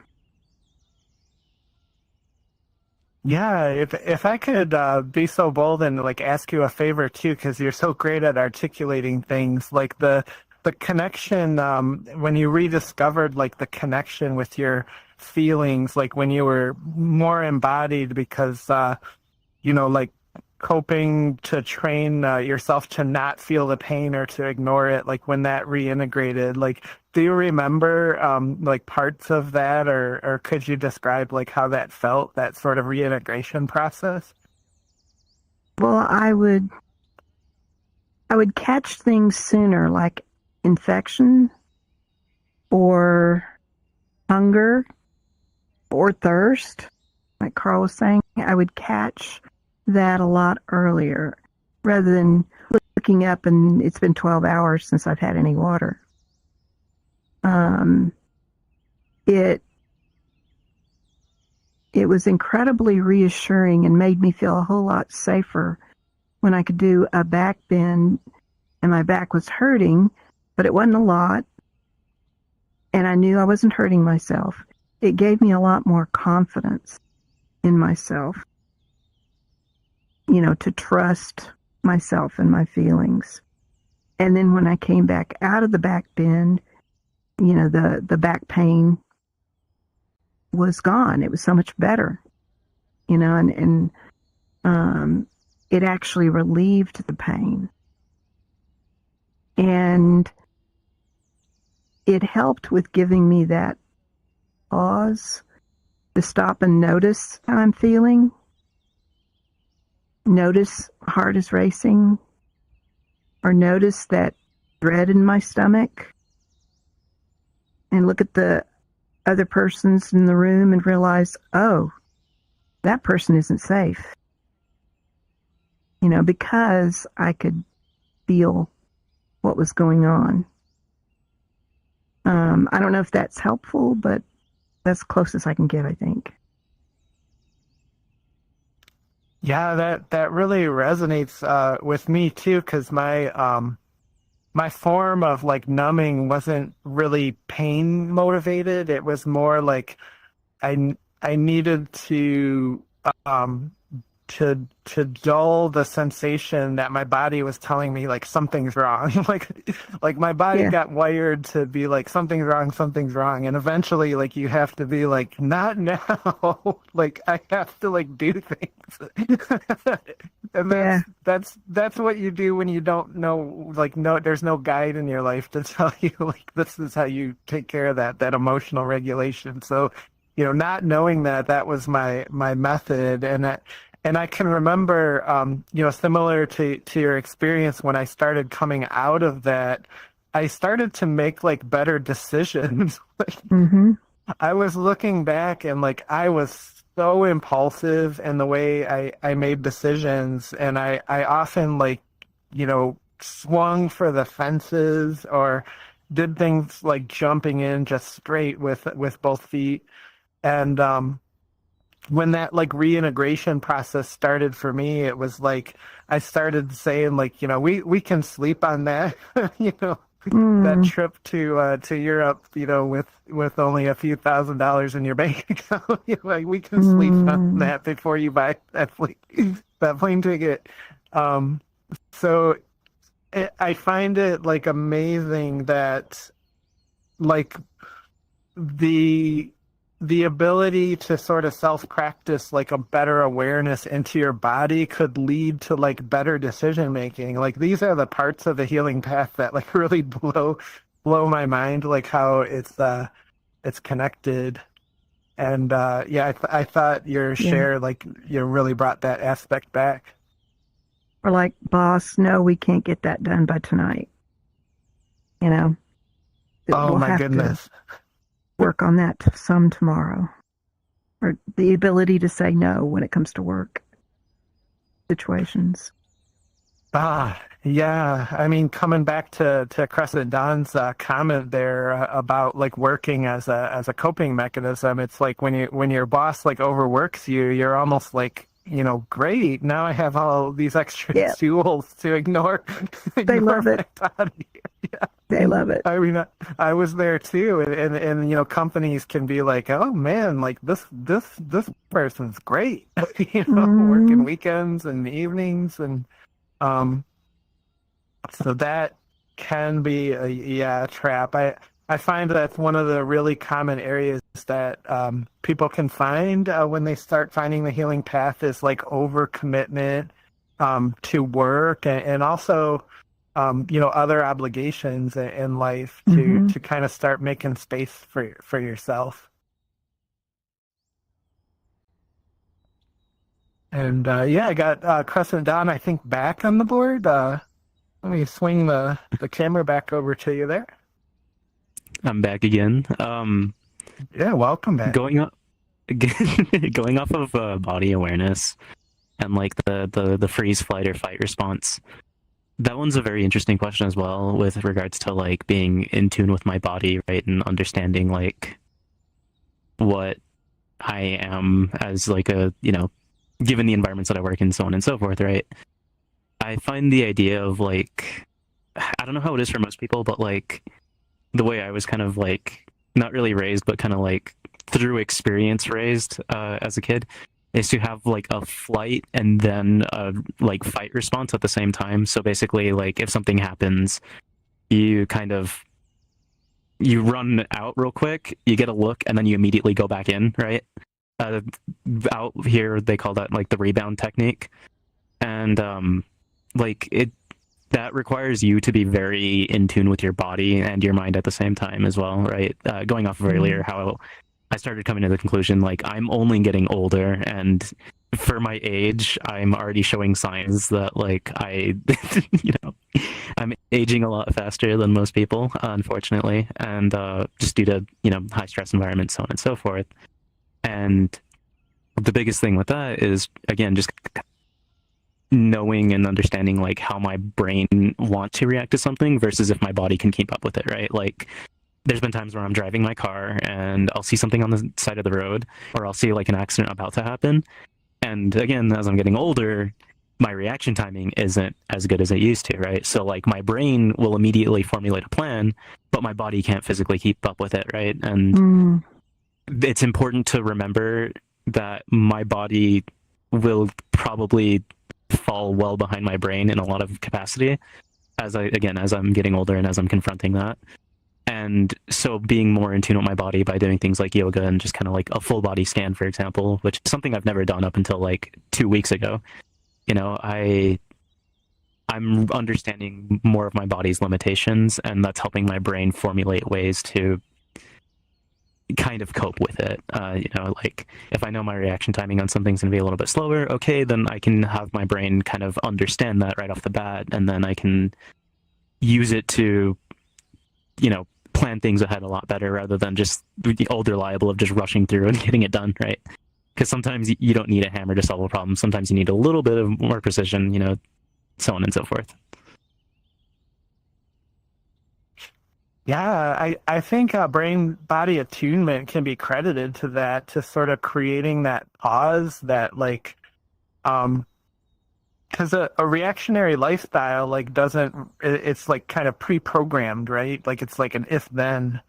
Yeah, if I could be so bold and like ask you a favor too, because you're so great at articulating things, like the the connection, when you rediscovered like the connection with your feelings, like when you were more embodied, because like coping to train yourself to not feel the pain or to ignore it, like when that reintegrated, like do you remember like parts of that, or could you describe like how that felt, that sort of reintegration process? Well, I would catch things sooner, like infection or hunger or thirst, like Carl was saying. I would catch that a lot earlier rather than looking up and it's been 12 hours since I've had any water. It was incredibly reassuring and made me feel a whole lot safer when I could do a back bend and my back was hurting, but it wasn't a lot. And I knew I wasn't hurting myself. It gave me a lot more confidence in myself, to trust myself and my feelings. And then when I came back out of the back bend, the back pain was gone. It was so much better, and it actually relieved the pain. And it helped with giving me that pause to stop and notice how I'm feeling. Notice heart is racing, or notice that dread in my stomach, and look at the other persons in the room and realize, oh, that person isn't safe. Because I could feel what was going on. I don't know if that's helpful, but that's close as I can get, I think. Yeah, that really resonates with me too, because my form of like numbing wasn't really pain motivated. It was more like I needed to dull the sensation that my body was telling me like something's wrong. like my body got wired to be like something's wrong, and eventually like you have to be like, not now. Like I have to like do things. And that's what you do when you don't know, like there's no guide in your life to tell you like this is how you take care of that emotional regulation. So not knowing that was my method. And I can remember, similar to your experience, when I started coming out of that, I started to make like better decisions. Mm-hmm. I was looking back and like I was so impulsive in the way I made decisions, and I often like, swung for the fences or did things like jumping in just straight with both feet. And when that like reintegration process started for me, it was like I started saying like, we can sleep on that, that trip to Europe, with only a few $1,000s in your bank account. Like we can sleep on that before you buy that plane ticket. So I find it like amazing that like the ability to sort of self-practice like a better awareness into your body could lead to like better decision making. Like these are the parts of the healing path that like really blow my mind, like how it's connected. And I thought your share like really brought that aspect back. Or like, boss, no, we can't get that done by tonight. Oh we'll my goodness. Work on that some tomorrow. Or the ability to say no when it comes to work situations. Yeah. I mean, coming back to Crescent Dawn's comment there about like working as a coping mechanism, it's like when your boss like overworks you, you're almost like, great. Now I have all these extra tools to ignore. They love it. Body. Yeah. They love it. I mean, I was there too, and companies can be like, oh man, like this person's great, working weekends and evenings, and so that can be a trap. I find that's one of the really common areas that people can find when they start finding the healing path is like overcommitment to work and also other obligations in life to kind of start making space for yourself. And I got Crescent Dawn, I think, back on the board. Let me swing the camera back over to you there. I'm back again. Yeah, welcome back. Going off of body awareness and like the freeze, flight, or fight response. That one's a very interesting question as well, with regards to like being in tune with my body, right, and understanding like what I am as like a given the environments that I work in, so on and so forth, right? I find the idea of like, I don't know how it is for most people, but like the way I was kind of like not really raised, but kind of like through experience raised as a kid, is to have like a flight and then a like fight response at the same time. So basically, like if something happens, you run out real quick, you get a look, and then you immediately go back in, right? Out here they call that like the rebound technique, and that requires you to be very in tune with your body and your mind at the same time as well, right? Going off of earlier, how I started coming to the conclusion like I'm only getting older, and for my age, I'm already showing signs that like I'm aging a lot faster than most people, unfortunately, and just due to high stress environments, so on and so forth. And the biggest thing with that is, again, just knowing and understanding like how my brain wants to react to something versus if my body can keep up with it, right? Like there's been times where I'm driving my car and I'll see something on the side of the road, or I'll see like an accident about to happen. And again, as I'm getting older, my reaction timing isn't as good as it used to, right? So like my brain will immediately formulate a plan, but my body can't physically keep up with it, right? And it's important to remember that my body will probably fall well behind my brain in a lot of capacity as I'm getting older and as I'm confronting that. And so being more in tune with my body by doing things like yoga and just kind of like a full body scan, for example, which is something I've never done up until like 2 weeks ago. I'm understanding more of my body's limitations, and that's helping my brain formulate ways to kind of cope with it. Like if I know my reaction timing on something's gonna be a little bit slower, okay, then I can have my brain kind of understand that right off the bat, and then I can use it to plan things ahead a lot better rather than just the old reliable of just rushing through and getting it done, right? Because sometimes you don't need a hammer to solve a problem. Sometimes you need a little bit of more precision, so on and so forth. Yeah, I think brain-body attunement can be credited to that, to sort of creating that pause that like, because a reactionary lifestyle like it's like kind of pre-programmed, right? Like it's like an if-then,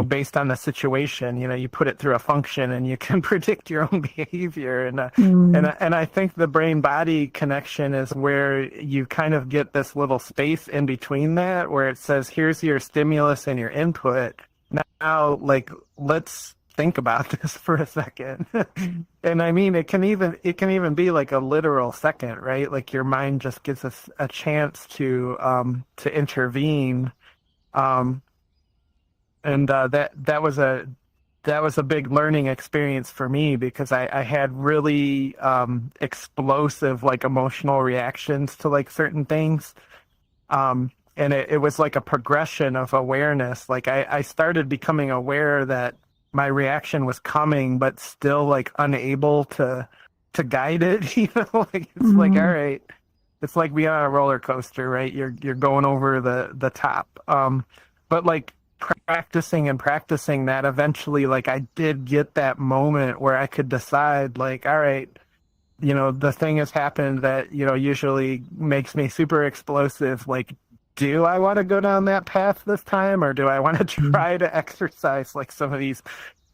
based on the situation. You put it through a function and you can predict your own behavior. And I think the brain-body connection is where you kind of get this little space in between that, where it says, here's your stimulus and your input. Now, like, let's think about this for a second. And I mean, it can even be like a literal second, right? Like your mind just gets us a chance to intervene. And that was a big learning experience for me, because I had really explosive like emotional reactions to like certain things. And it was like a progression of awareness. Like I started becoming aware that my reaction was coming, but still like unable to guide it. Like it's like, all right, it's like being on a roller coaster, right? You're going over the top. But like practicing that, eventually, like I did get that moment where I could decide, like, all right, the thing has happened that usually makes me super explosive. Like, do I want to go down that path this time, or do I want to try to exercise like some of these,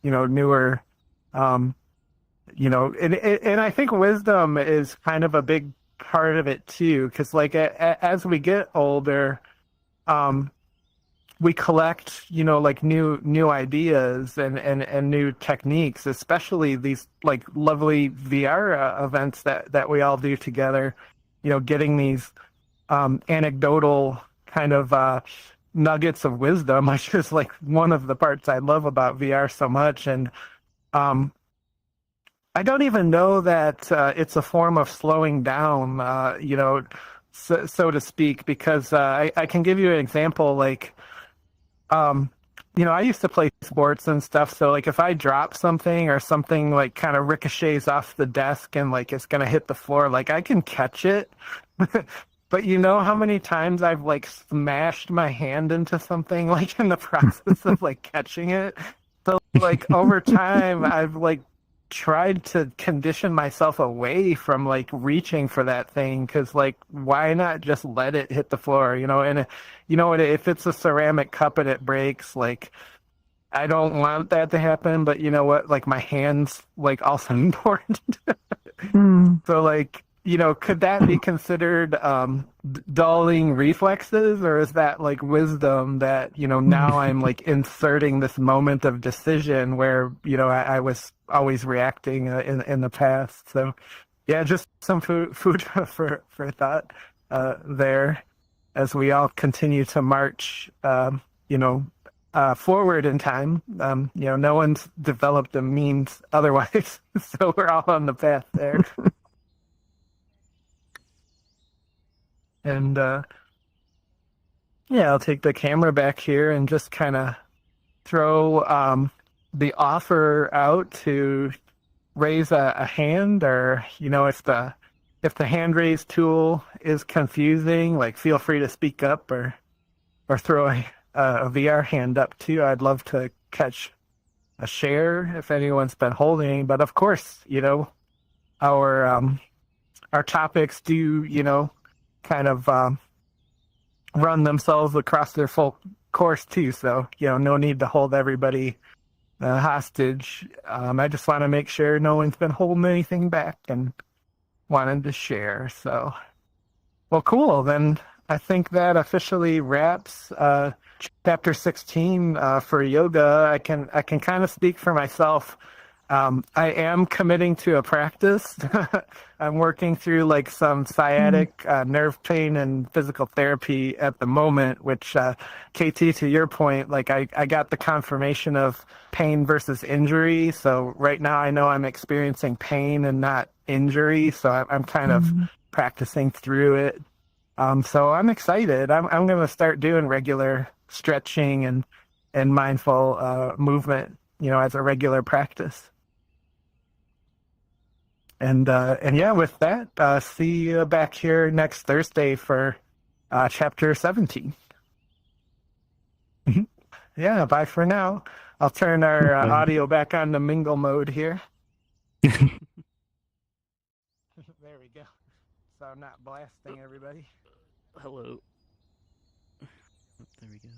newer, and I think wisdom is kind of a big part of it too, because like as we get older, we collect, like new ideas and new techniques, especially these like lovely VR events that we all do together. Getting these anecdotal kind of nuggets of wisdom, which is like one of the parts I love about VR so much. And I don't even know that it's a form of slowing down, so to speak, because I can give you an example. Like, I used to play sports and stuff. So like if I drop something or something like kind of ricochets off the desk and like it's going to hit the floor, like I can catch it. But you know how many times I've like smashed my hand into something like in the process of like catching it? So like over time, I've like tried to condition myself away from like reaching for that thing, because like why not just let it hit the floor, and if it's a ceramic cup and it breaks, like I don't want that to happen, but you know what, like my hand's like also important. So like, could that be considered dulling reflexes, or is that like wisdom that, now I'm like inserting this moment of decision where, I was always reacting in the past. So yeah, just some food for thought there as we all continue to march, forward in time. No one's developed a means otherwise, so we're all on the path there. And I'll take the camera back here and just kind of throw the offer out to raise a hand, or if the hand raise tool is confusing, like feel free to speak up or throw a VR hand up too. I'd love to catch a share if anyone's been holding. But of course, our topics do kind of run themselves across their full course too. So, no need to hold everybody hostage. I just want to make sure no one's been holding anything back and wanted to share. So, well, cool. Then I think that officially wraps chapter 16 for yoga. I can kind of speak for myself. I am committing to a practice. I'm working through like some sciatic nerve pain and physical therapy at the moment, which KT, to your point, like I got the confirmation of pain versus injury. So right now I know I'm experiencing pain and not injury. So I'm kind of practicing through it. So I'm excited. I'm going to start doing regular stretching and mindful movement, as a regular practice. And yeah, with that, see you back here next Thursday for chapter 17. Yeah, bye for now. I'll turn our audio back on to mingle mode here. There we go. So I'm not blasting everybody. Hello. There we go.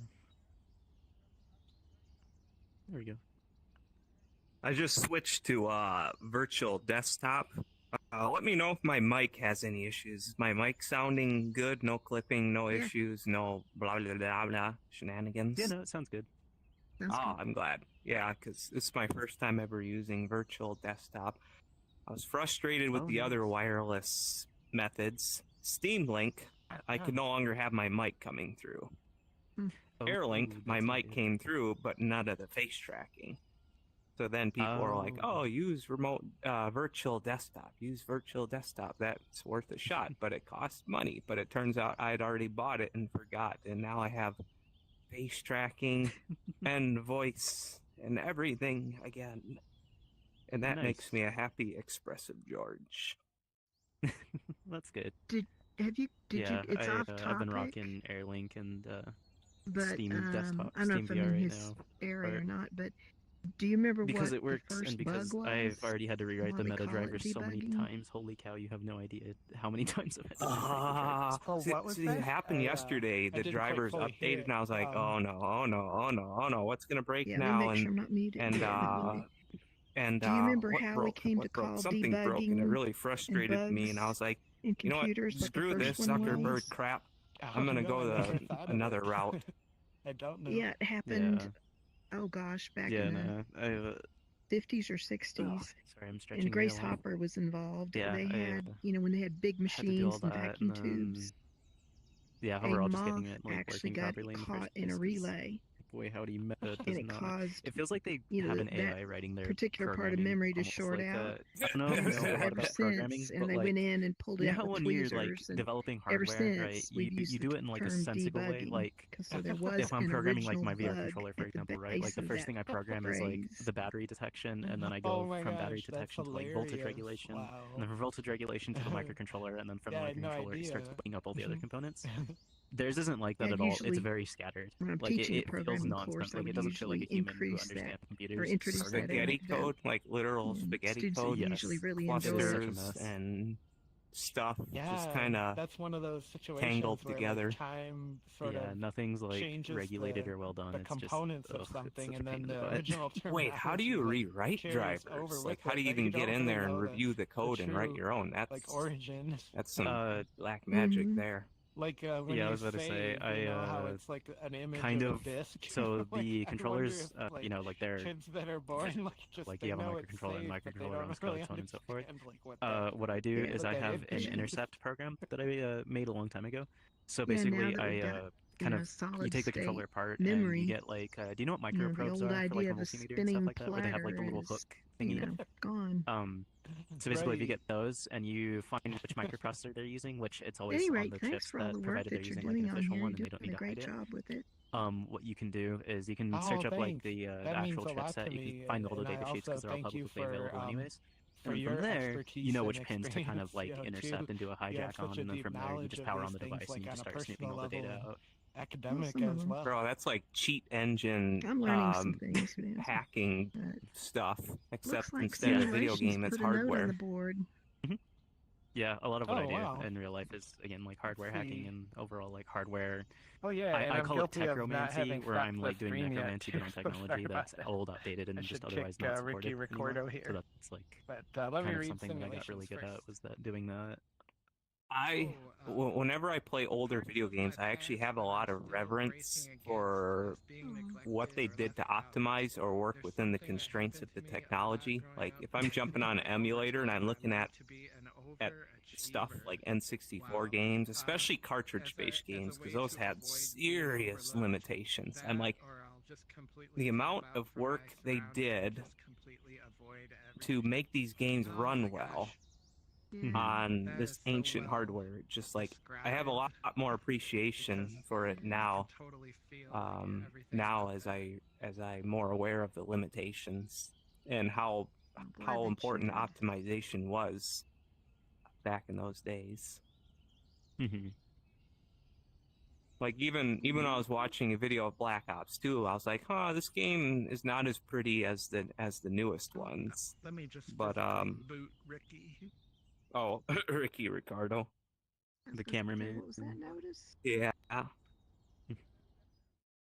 There we go. I just switched to virtual desktop. Let me know if my mic has any issues. Is my mic sounding good? No clipping, no issues, no blah, blah, blah, blah, shenanigans? Yeah, no, it sounds good. I'm glad. Yeah, because this is my first time ever using virtual desktop. I was frustrated with the other wireless methods. Steam Link, I could no longer have my mic coming through. AirLink, my mic came through, but none of the face tracking. So then people are like, oh, use remote virtual desktop. Use virtual desktop. That's worth a shot, but it costs money. But it turns out I had already bought it and forgot. And now I have face tracking and voice and everything again. And that makes me a happy, expressive George. That's good. Did you? It's off topic. I've been rocking AirLink and but, Steam desktop, I don't know Steam if I'm VR in right his now. area or not, but do you remember Because what it works, the first and because bug was? I've already had to rewrite the Why they meta call it driver so many debugging? times. Holy cow, you have no idea how many times I've had to rewrite the drivers. Oh, what was that? It happened yesterday. I The didn't quite drivers fully hear updated, it. and I was like, oh no, what's gonna break Yeah, now? let me make sure I'm not muted. And Do you remember what how we broke? came What to broke? call Something broke, and it debugging really frustrated me. And I bugs was like, in You know what? computers. what the Screw this first one Zuckerberg was. crap. Oh, I'm gonna no, go I never the thought of another it. route. I don't know. Yeah, it happened. Oh gosh, back Yeah, in the no, I, 50s or oh, 60s. sorry, I'm stretching And Grace here a lot. Hopper was involved. Yeah, They I had, when they had big had to do all machines and that, vacuum and tubes. yeah, A overall just moth getting it like actually working got properly in the caught first in place. a 'cause, relay, boy, howdy, meta and does it not. caused It feels like they have an that AI writing their particular part of programming memory to almost short like out. I don't know if you And so know a lot ever about programming, since, but and they like went in and pulled you it know out how with when you're like tweezers, and developing ever hardware, right? since we've You used do the it in like a term sensible way. debugging, Like so there was if I'm an programming like original my VR bug controller, for at the example, right? Like base the of first that thing I program is like phrase. the battery detection, and then I Oh go my from battery gosh, that's detection to like voltage hilarious. regulation, and Wow. then from voltage regulation to the microcontroller, and then from Yeah, the I had no microcontroller it starts idea. putting up all the other components. Theirs isn't like that Yeah, at all. It's usually very scattered. when I'm Like teaching a it feels programming nonsense. course, I Like it would doesn't feel like a usually human who increase understands that computers. or introduce that Spaghetti anecdote. code, like literal And spaghetti students code. that usually really It's such a enjoy Clusters mess. and stuff just Yeah, kind of that's one of those situations tangled where together. like time sort Yeah, of nothing's like changes regulated the, or well done. the It's components just, of it's something, such and a pain then in the the butt. original Wait, how do terminology, you like, rewrite carries drivers? over Like, with how it, do you but even you get don't in really there and know review the code and write true, your own? like origin. That's some Uh, black magic Mhm. there. Like when yeah, I you was about to say, save, I how it's like an image kind of of. a disc. So Like, the I controllers, wonder if, you know, like they're kids that are born like just like they you have a know it's microcontroller and saved, but they microcontroller don't runs really code, so on and so forth. understand like what that What I do Yeah. is what I that have an is. intercept program that I made a long time ago. So Yeah, now basically, that we've I got kind of you solid take the state controller apart and memory, you get like, do you know what the microprobes old are for like idea a of a multimeter and stuff spinning like that, where they have like the platter little is, hook thingy? gone. So basically, if you Right. get those and you find which microprocessor they're using, which it's At always any on rate, the thanks chips for all that the work provided they're that you're using like an doing on official here. one, You're and they don't doing need a to hide great it. job with it. What you can do is you can Oh, search up like thanks. the That means actual a lot chipset. to You me, can find all the and I data sheets also because they're all thank you publicly for available anyways. for And your from there, expertise you know and which pins to kind of like experience, intercept too. and do a You have hijack on, such a and then deep from there you knowledge just of power on these the things, device and like you on just a start snooping personal all the data level, out. academic Some of as them. well. Bro, that's like cheat engine I'm learning some things, man. hacking But stuff, except looks like instead of video simulations game, it's put a note on the hardware. board. Yeah, a lot of what Oh, I do wow. in real life is again like hardware hacking See. and overall like hardware. Oh yeah, and I I'm call it guilty of not having techromancy, where stopped I'm the like doing stream yet, necromancy too, on so technology sorry that's about that. old, outdated, and I just should otherwise kick not Ricky supported anymore. Ricordo here. So that's like But let me kind of read something that I got really simulations good first. at was that doing that. Whenever I play older video games, I actually have a lot of reverence for what they did to optimize or work within the constraints of the technology. Like if I'm jumping on an emulator and I'm looking at stuff like N64 games, especially cartridge-based games, because those had serious limitations. I'm like, the amount of work they did to make these games run well on this ancient hardware, just like I have a lot more appreciation for it now. Now as I'm more aware of the limitations and how important optimization was back in those days. Like even when I was watching a video of Black Ops 2, I was like, "Huh, this game is not as pretty as the newest ones." Let me just But boot Ricky. oh, Ricky Ricardo. The cameraman. What was that notice? Yeah.